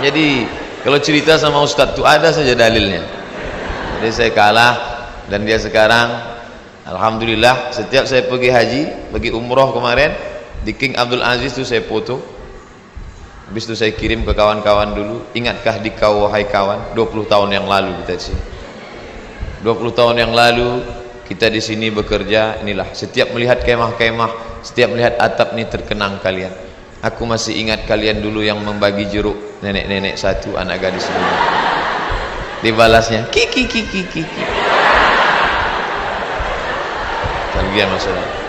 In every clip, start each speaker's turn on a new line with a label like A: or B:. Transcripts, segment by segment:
A: Jadi kalau cerita sama Ustadz itu ada saja dalilnya. Jadi saya kalah dan dia sekarang alhamdulillah setiap saya pergi haji, pergi umroh kemarin di King Abdul Aziz itu saya foto. Habis itu saya kirim ke kawan-kawan dulu, ingatkah di kau wahai kawan 20 tahun yang lalu kita di sini. 20 tahun yang lalu kita di sini bekerja, inilah setiap melihat kemah-kemah, setiap melihat atap ini terkenang kalian. Aku masih ingat kalian dulu yang membagi jeruk, nenek-nenek satu, anak gadis dulu. Dibalasnya kiki. Bagian masalah.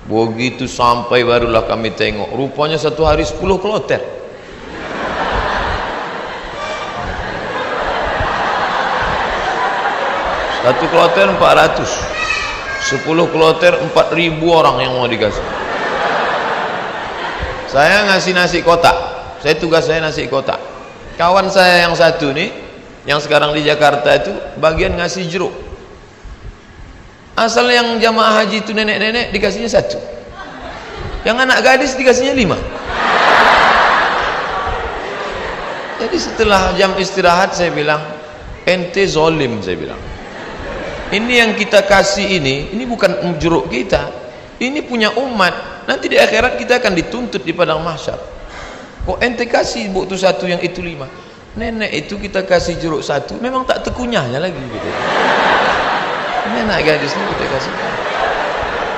A: Begitu sampai barulah kami tengok, rupanya satu hari 10 kloter. Satu kloter 400, 10 kloter 4.000 orang yang mau dikasih. Saya ngasih nasi kotak, tugas saya nasi kotak. Kawan saya yang satu nih, yang sekarang di Jakarta itu bagian ngasih jeruk. Asal yang jamaah haji itu nenek-nenek dikasihnya 1, yang anak gadis dikasihnya 5. Jadi setelah jam istirahat saya bilang, ente zolim, saya bilang. Ini yang kita kasih ini bukan jeruk kita, ini punya umat. Nanti di akhirat kita akan dituntut di padang mahsyar. Kok ente kasih buktu 1 yang itu 5? Nenek itu kita kasih jeruk 1, memang tak tekunyahnya lagi gitu. Ini anak gadis ini kita kasih.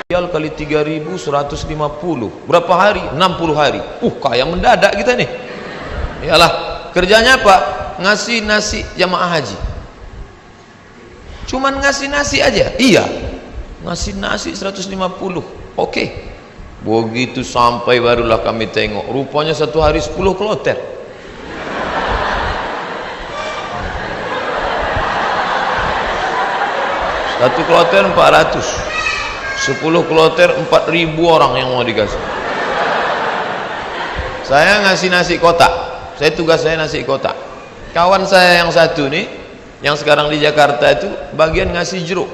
A: Rial kali 3.150, berapa hari? 60 hari. Kaya mendadak kita nih. Iyalah, kerjanya apa? Ngasih nasi jamaah haji. Cuman ngasih nasi aja? Iya, ngasih nasi 150. Oke. Begitu sampai barulah kami tengok, rupanya satu hari 10 kloter. Satu kloter 400, 10 kloter 4.000 orang yang mau dikasih. Saya ngasih nasi kotak, tugas saya nasi kotak. Kawan saya yang satu nih, yang sekarang di Jakarta itu bagian ngasih jeruk.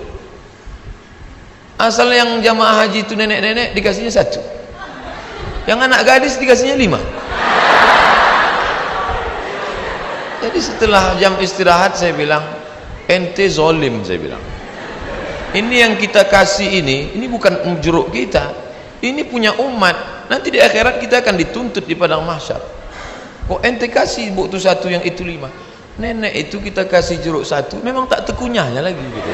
A: Asal yang jamaah haji itu nenek-nenek dikasihnya 1, yang anak gadis dikasihnya 5. Jadi setelah jam istirahat saya bilang, ente zolim, saya bilang. Ini yang kita kasih ini bukan jeruk kita, ini punya umat. Nanti di akhirat kita akan dituntut di padang mahsyar. Kok ente kasih buktu 1 yang itu 5? Nenek itu kita kasih jeruk 1, memang tak tekunyahnya lagi gitu.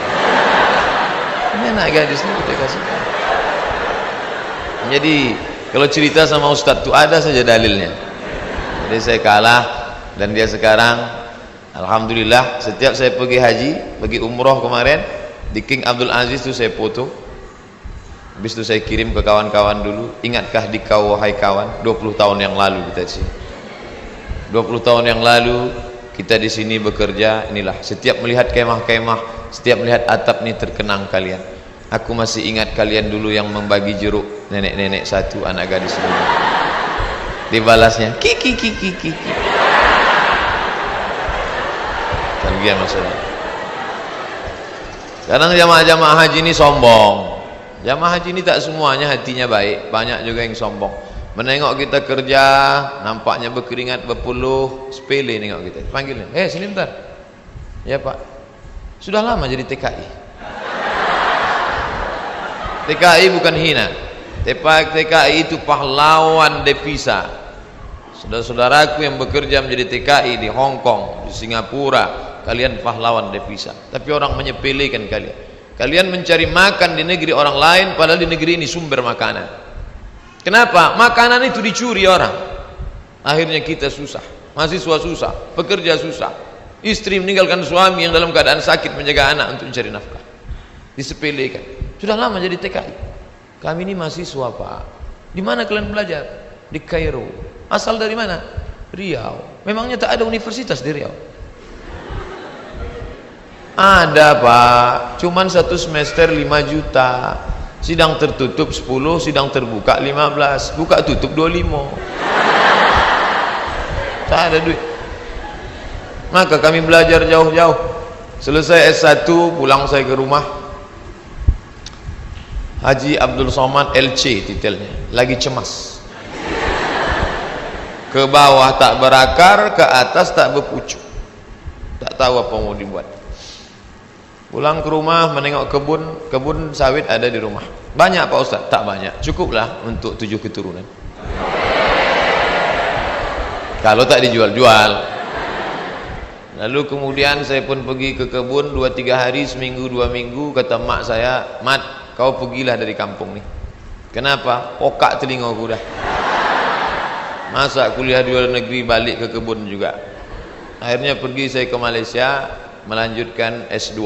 A: Ini anak gadis ini kita kasih. Jadi kalau cerita sama Ustadz itu ada saja dalilnya. Jadi saya kalah dan dia sekarang alhamdulillah setiap saya pergi haji, pergi umroh kemarin di King Abdul Aziz itu saya foto. Habis itu saya kirim ke kawan-kawan dulu, ingatkah di kau wahai kawan 20 tahun yang lalu kita di sini. 20 tahun yang lalu kita di sini bekerja, inilah setiap melihat kemah-kemah, setiap melihat atap ini terkenang kalian. Aku masih ingat kalian dulu yang membagi jeruk, nenek-nenek 1, anak gadis dulu. Dibalasnya kiki. Bagian masalah. Kadang jamaah-jamaah haji ini sombong. Jamaah haji ini tak semuanya hatinya baik, banyak juga yang sombong. Menengok kita kerja, nampaknya berkeringat, berpeluh, sepele nengok kita. Panggilnya, sini bentar. Ya Pak, sudah lama jadi TKI. TKI bukan hina. TKI itu pahlawan devisa. Saudara-saudaraku yang bekerja menjadi TKI di Hong Kong, di Singapura, kalian pahlawan devisa. Tapi orang menyepelekan kalian. Kalian mencari makan di negeri orang lain, padahal di negeri ini sumber makanan. Kenapa? Makanan itu dicuri orang. Akhirnya kita susah, mahasiswa susah, pekerja susah, istri meninggalkan suami yang dalam keadaan sakit menjaga anak untuk mencari nafkah. Disepelekan. Sudah lama jadi TKI. Kami ini mahasiswa Pak. Di mana kalian belajar? Di Kairo. Asal dari mana? Riau. Memangnya tak ada universitas di Riau? Ada Pak, cuman 1 semester 5 juta. Sidang tertutup 10, sidang terbuka 15, buka tutup 25. Tak ada duit. Maka kami belajar jauh-jauh. Selesai S1 pulang saya ke rumah. Haji Abdul Somad LC titelnya, lagi cemas. Ke bawah tak berakar, ke atas tak berpucuk. Tak tahu apa mau dibuat. Pulang ke rumah menengok kebun sawit ada di rumah. Banyak Pak Ustaz? Tak banyak, cukuplah untuk 7 keturunan. Kalau tak dijual-jual. Lalu kemudian saya pun pergi ke kebun 2-3 hari, seminggu 2 minggu. Kata mak saya, "Mat, kau pergilah dari kampung ni." Kenapa? Pokak telingaku dah. Masa kuliah di luar negeri balik ke kebun juga. Akhirnya pergi saya ke Malaysia melanjutkan S2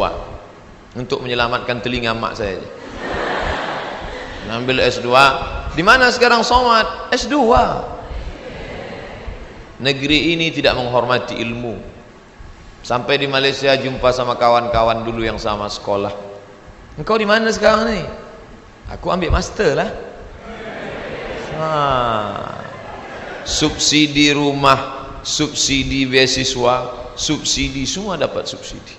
A: untuk menyelamatkan telinga mak saya. Ambil S2. Di mana sekarang somat? S2. Negeri ini tidak menghormati ilmu. Sampai di Malaysia jumpa sama kawan-kawan dulu yang sama sekolah. Engkau di mana sekarang ni? Aku ambil master lah. Subsidi rumah, subsidi beasiswa, subsidi, semua dapat subsidi.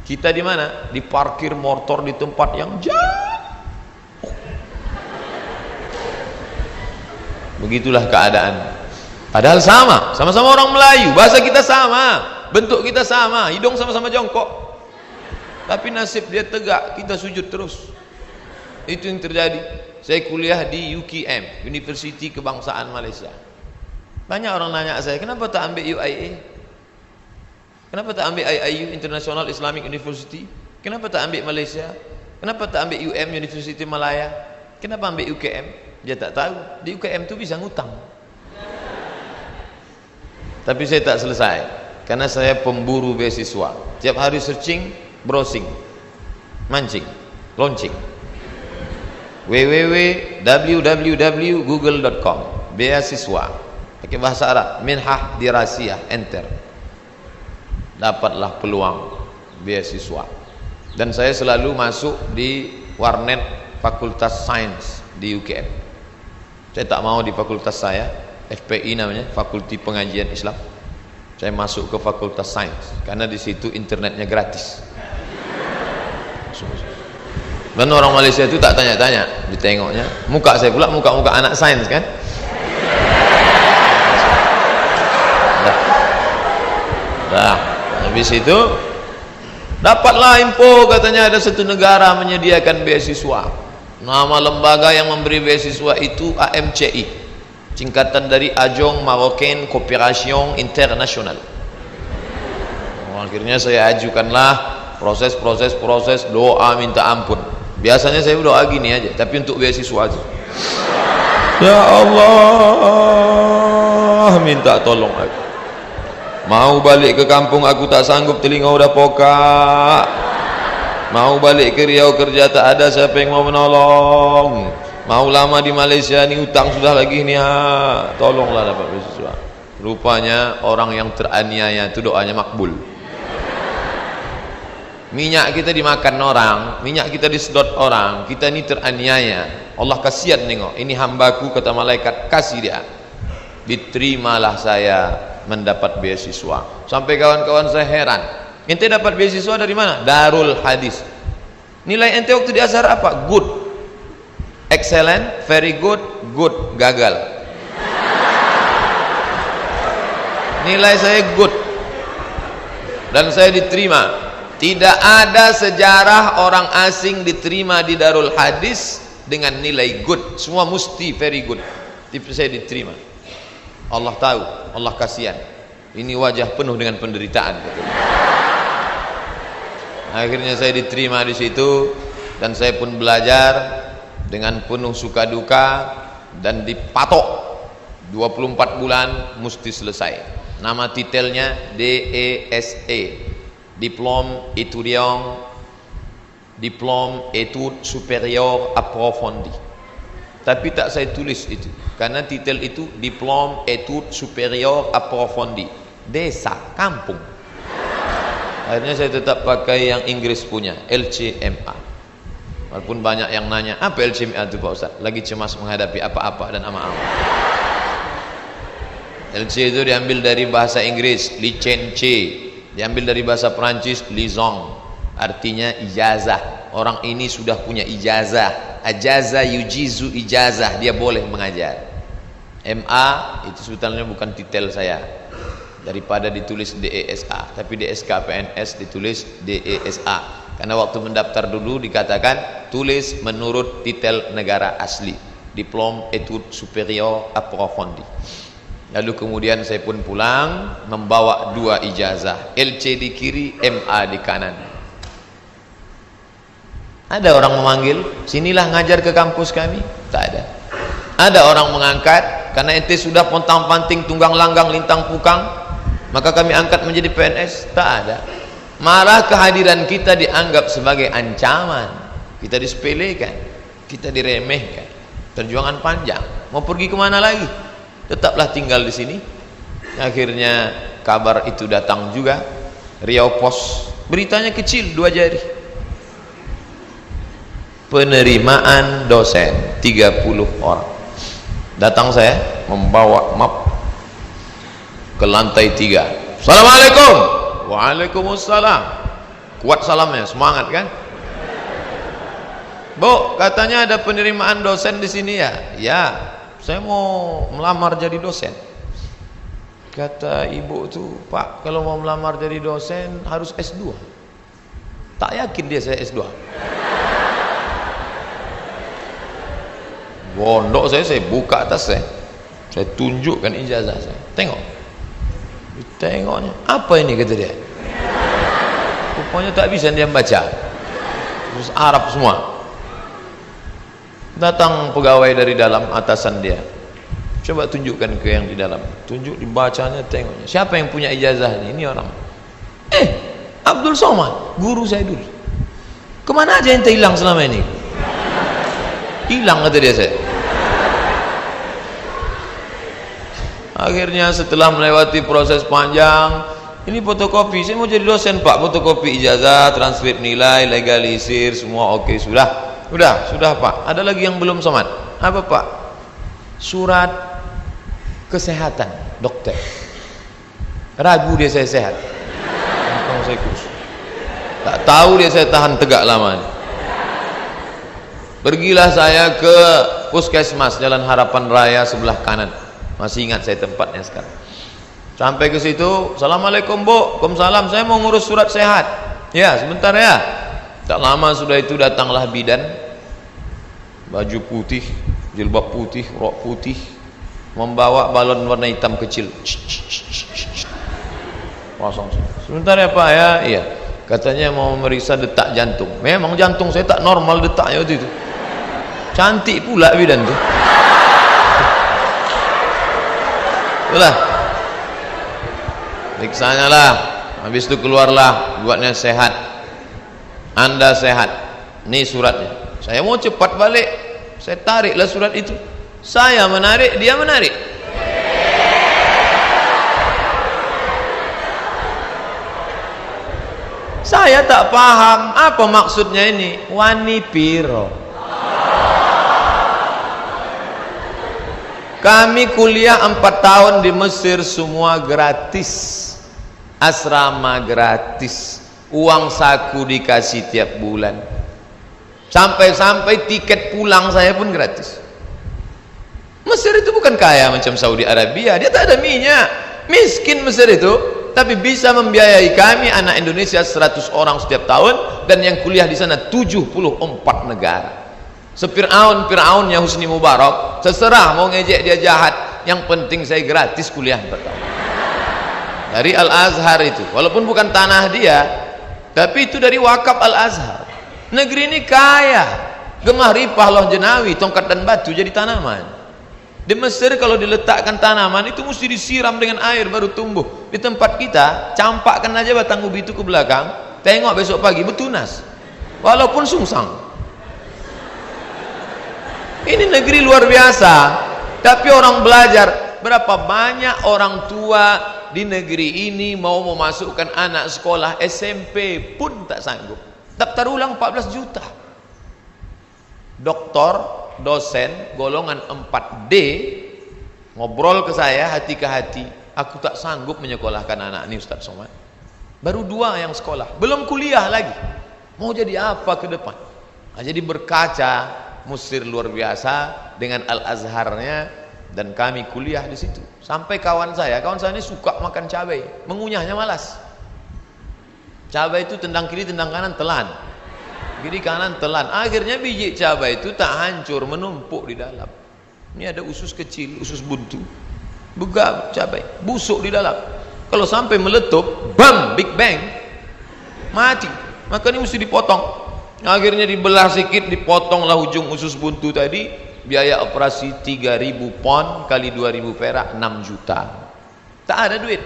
A: Kita di mana? Di parkir motor di tempat yang jauh. Begitulah keadaan. Padahal sama-sama orang Melayu, bahasa kita sama, bentuk kita sama, hidung sama-sama jongkok. Tapi nasib dia tegak, kita sujud terus. Itu yang terjadi. Saya kuliah di UKM, Universiti Kebangsaan Malaysia. Banyak orang nanya saya, kenapa tak ambil UIA? Kenapa tak ambil IIU, International Islamic University? Kenapa tak ambil Malaysia? Kenapa tak ambil UM, Universiti Malaya? Kenapa ambil UKM? Dia tak tahu, di UKM tu bisa ngutang. Tapi saya tak selesai, karena saya pemburu beasiswa. Tiap hari searching, browsing, mancing, launching. www.google.com beasiswa pakai bahasa Arab, minhah dirasiyah, enter, dapatlah peluang beasiswa. Dan saya selalu masuk di warnet Fakultas Sains di UKM. Saya tak mau di fakultas saya, FPI namanya, Fakulti Pengajian Islam. Saya masuk ke Fakultas Sains karena di situ internetnya gratis. Dan orang Malaysia itu tak tanya-tanya, ditengoknya muka saya pula, muka-muka anak sains kan. Dah, habis itu dapatlah info, katanya ada satu negara menyediakan beasiswa. Nama lembaga yang memberi beasiswa itu AMCI, singkatan dari Ajong Marocain Coopération International. Akhirnya saya ajukanlah proses doa minta ampun. Biasanya saya doa gini aja, tapi untuk beasiswa aja. Ya Allah, minta tolong aku. Mau balik ke kampung aku tak sanggup, telinga udah pokak. Mau balik ke Riau kerja tak ada siapa yang mau menolong. Mau lama di Malaysia ni utang sudah lagi ni, tolonglah dapat beasiswa. Rupanya orang yang teraniaya itu doanya makbul. Minyak kita dimakan orang, minyak kita disedot orang, kita ini teraniaya. Allah kasihan nengok, ini hambaku, kata malaikat, kasih dia. Diterimalah saya mendapat beasiswa. Sampai kawan-kawan saya heran, ente dapat beasiswa dari mana? Darul Hadis. Nilai ente waktu di Azhar apa? Good, excellent, very good, good, gagal. Nilai saya good dan saya diterima. Tidak ada sejarah orang asing diterima di Darul Hadis dengan nilai good, semua mesti very good. Tapi saya diterima. Allah tahu, Allah kasihan. Ini wajah penuh dengan penderitaan. Akhirnya saya diterima di situ dan saya pun belajar dengan penuh suka duka dan dipatok 24 bulan mesti selesai. Nama titelnya DESE, Diplôme Études Supérieures Approfondies. Tapi tak saya tulis itu, karena titel itu Diplôme Études Supérieures Approfondies, desa, kampung. Akhirnya saya tetap pakai yang Inggris punya, LCMA. Walaupun banyak yang nanya, apa LCMA itu Pak Ustaz? Lagi cemas menghadapi apa-apa dan ama-ama. LC itu diambil dari bahasa Inggris, licence, diambil dari bahasa Perancis, liaison, artinya ijazah. Orang ini sudah punya ijazah, ajaza yujizu ijazah, dia boleh mengajar. MA itu sebetulnya bukan titel saya, daripada ditulis DESA, tapi DSK PNS ditulis DESA, karena waktu mendaftar dulu dikatakan tulis menurut titel negara asli, Diplôme Études Supérieures Approfondies. Lalu kemudian saya pun pulang membawa 2 ijazah, LC di kiri, MA di kanan. Ada orang memanggil, sinilah ngajar ke kampus kami? Tak ada. Ada orang mengangkat, karena ente sudah pontang-panting, tunggang langgang, lintang pukang, maka kami angkat menjadi PNS? Tak ada. Malah kehadiran kita dianggap sebagai ancaman, kita disepelekan, kita diremehkan. Perjuangan panjang, mau pergi kemana lagi? Tetaplah tinggal di sini. Akhirnya kabar itu datang juga, Riau Pos, beritanya kecil 2 jari, penerimaan dosen 30 orang. Datang saya membawa map ke lantai 3. Assalamualaikum. Waalaikumsalam. Kuat salamnya, semangat kan? Bu, katanya ada penerimaan dosen di sini ya? Ya, saya mau melamar jadi dosen. Kata ibu tuh, Pak, kalau mau melamar jadi dosen harus S2. Tak yakin dia saya S2. Bondok saya buka atas saya tunjukkan ijazah saya, tengok, tengoknya, apa ini kata dia, rupanya tak bisa dia baca, terus Arab semua. Datang pegawai dari dalam, atasan dia, coba tunjukkan ke yang di dalam, tunjuk, dibacanya, tengoknya, siapa yang punya ijazah ini orang, Abdul Somad, guru saya dulu, kemana aja ente hilang selama ini? Hilang kata dia saya. Akhirnya setelah melewati proses panjang, ini fotokopi, saya mau jadi dosen Pak, fotokopi ijazah, transkrip nilai, legalisir, semua oke, sudah Pak. Ada lagi yang belum Somad. Apa Pak? Surat kesehatan dokter. Ragu dia saya sehat. Tak tahu dia saya tahan tegak lama. Pergilah saya ke Puskesmas Jalan Harapan Raya sebelah kanan. Masih ingat saya tempatnya sekarang. Sampai ke situ, Assalamualaikum Bu, Waalaikumsalam, saya mau ngurus surat sehat. Ya, sebentar ya. Tak lama sudah itu datanglah bidan, baju putih, jilbab putih, rok putih, membawa balon warna hitam kecil. Pasang. Sebentar ya Pak ya. Iya. Katanya mau memeriksa detak jantung. Memang jantung saya tak normal detaknya waktu itu. Cantik pula bidan tuh. Itulah. Periksanya lah. Habis itu keluarlah, buatnya sehat. Anda sehat. Ini suratnya. Saya mau cepat balik. Saya tariklah surat itu. Saya menarik, dia menarik. Saya tak paham apa maksudnya ini. Wani piro. Kami kuliah 4 tahun di Mesir, semua gratis, asrama gratis, uang saku dikasih tiap bulan, sampai-sampai tiket pulang saya pun gratis. Mesir itu bukan kaya macam Saudi Arabia, dia tak ada minyak, miskin Mesir itu, tapi bisa membiayai kami anak Indonesia 100 orang setiap tahun, dan yang kuliah di sana 74 negara. Fir'aunnya Husni Mubarak, terserah mau ngejek dia jahat, yang penting saya gratis kuliah pertama dari Al-Azhar itu, walaupun bukan tanah dia, tapi itu dari wakaf Al-Azhar. Negeri ini kaya, gemah ripah loh jenawi, tongkat dan batu jadi tanaman. Di Mesir kalau diletakkan tanaman itu mesti disiram dengan air baru tumbuh. Di tempat kita campakkan aja batang ubi itu ke belakang, tengok besok pagi betunas walaupun sungsang. Ini negeri luar biasa, tapi orang belajar. Berapa banyak orang tua di negeri ini mau memasukkan anak sekolah SMP pun tak sanggup. Daftar ulang 14 juta. Doktor, dosen, golongan 4D ngobrol ke saya hati ke hati, aku tak sanggup menyekolahkan anak ini Ustaz Somad. Baru 2 yang sekolah, belum kuliah lagi. Mau jadi apa ke depan? Nah, jadi berkaca Mesir luar biasa dengan Al-Azharnya, dan kami kuliah di situ. Sampai kawan saya ini suka makan cabai, mengunyahnya malas. Cabai itu tendang kiri, tendang kanan, telan. Kiri kanan, telan. Akhirnya biji cabai itu tak hancur, menumpuk di dalam. Ini ada usus kecil, usus buntu. Begah cabai, busuk di dalam. Kalau sampai meletup, bam, big bang, mati. Maka ini mesti dipotong. Akhirnya dibelah sedikit, dipotonglah ujung usus buntu tadi. Biaya operasi 3.000 pon kali 2.000 perak, 6 juta. Tak ada duit.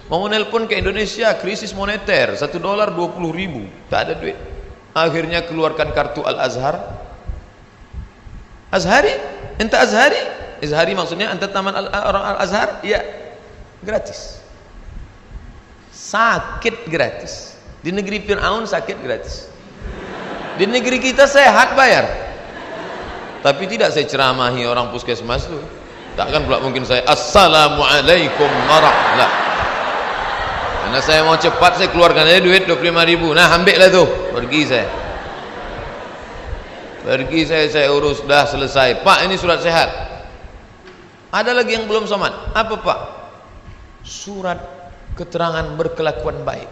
A: Mau nelpon ke Indonesia, krisis moneter, $1 20.000, tak ada duit. Akhirnya keluarkan kartu Al-Azhar. Azhari? Enta Azhari? Azhari maksudnya enta taman orang Al-Azhar? Iya, gratis. Sakit gratis. Di negeri Fir'aun sakit gratis. Di negeri kita sehat bayar. Tapi tidak saya ceramahi orang puskesmas itu. Takkan pula mungkin saya Assalamualaikum warahmatullahi. Karena saya mau cepat, saya keluarkan aja duit 25.000. Nah, ambil lah tuh. Pergi saya urus, dah selesai. Pak, ini surat sehat. Ada lagi yang belum somat. Apa Pak? Surat keterangan berkelakuan baik.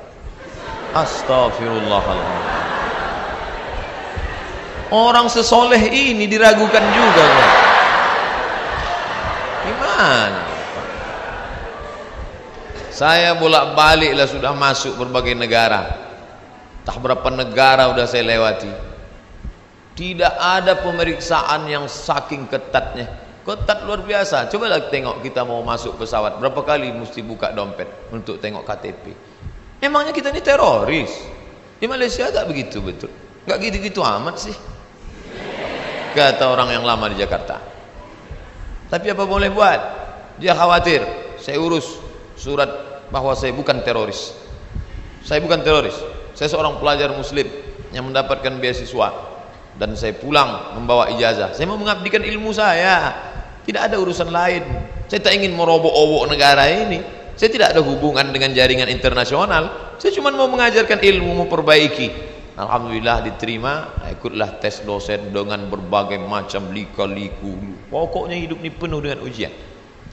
A: Astagfirullahaladzim. Orang sesoleh ini diragukan juga Pak. Gimana? Saya bolak-balik lah sudah masuk berbagai negara. Tak berapa negara sudah saya lewati. Tidak ada pemeriksaan yang saking ketatnya. Ketat luar biasa. Cobalah tengok kita mau masuk pesawat, berapa kali mesti buka dompet untuk tengok KTP. Emangnya kita ini teroris? Di Malaysia tak begitu betul. Enggak gitu-gitu amat sih, kata orang yang lama di Jakarta. Tapi apa boleh buat? Dia khawatir. Saya urus surat bahwa saya bukan teroris. Saya bukan teroris. Saya seorang pelajar muslim yang mendapatkan beasiswa dan saya pulang membawa ijazah. Saya mau mengabdikan ilmu saya. Tidak ada urusan lain. Saya tak ingin merobok-obok negara ini. Saya tidak ada hubungan dengan jaringan internasional. Saya cuma mau mengajarkan ilmu, memperbaiki. Alhamdulillah diterima. Ikutlah tes dosen dengan berbagai macam lika-liku. Pokoknya hidup ini penuh dengan ujian.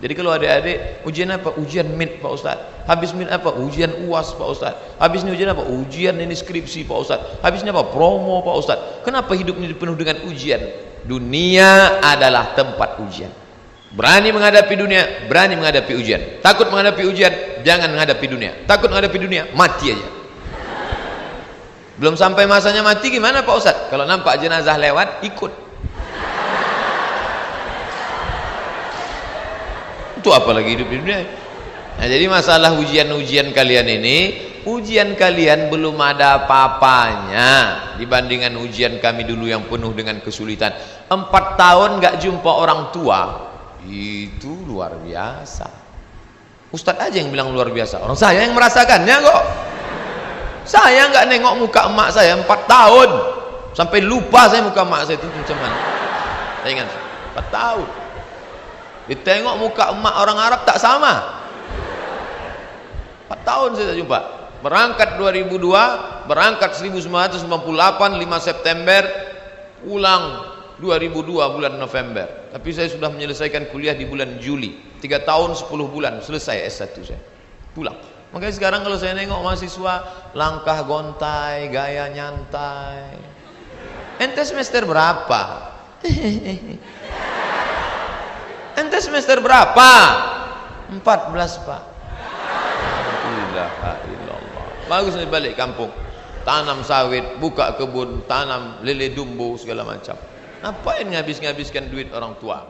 A: Jadi kalau adik-adik, ujian apa? Ujian MIT Pak Ustaz. Habis MIT apa? Ujian UAS Pak Ustaz. Habis ini ujian apa? Ujian ini skripsi Pak Ustaz. Habis ini apa? Promo Pak Ustaz. Kenapa hidup ini penuh dengan ujian? Dunia adalah tempat ujian. Berani menghadapi dunia, berani menghadapi ujian. Takut menghadapi ujian, jangan menghadapi dunia. Takut menghadapi dunia, mati aja. Belum sampai masanya mati gimana Pak Ustaz? Kalau nampak jenazah lewat, ikut. Itu apalagi hidup di dunia. Nah, jadi masalah ujian-ujian kalian ini, ujian kalian belum ada apa-apanya dibandingkan ujian kami dulu yang penuh dengan kesulitan. 4 tahun gak jumpa orang tua, itu luar biasa. Ustadz aja yang bilang luar biasa, orang saya yang merasakannya kok. Saya gak nengok muka emak saya 4 tahun, sampai lupa saya muka emak saya itu macam mana. Saya ingat 4 tahun. Ditengok muka emak orang Arab tak sama. 4 tahun saya tak jumpa. Berangkat 2002, berangkat 1998 5 September, pulang 2002 bulan November. Tapi saya sudah menyelesaikan kuliah di bulan Juli. 3 tahun 10 bulan selesai S1 saya. Pulang. Makanya sekarang kalau saya nengok mahasiswa, langkah gontai, gaya nyantai. Ente semester berapa? Ente semester berapa? 14 Pak. La ilaha illallah. Bagus nih balik kampung. Tanam sawit, buka kebun, tanam lele dumbo segala macam. Ngapain ngabis-ngabiskan duit orang tua?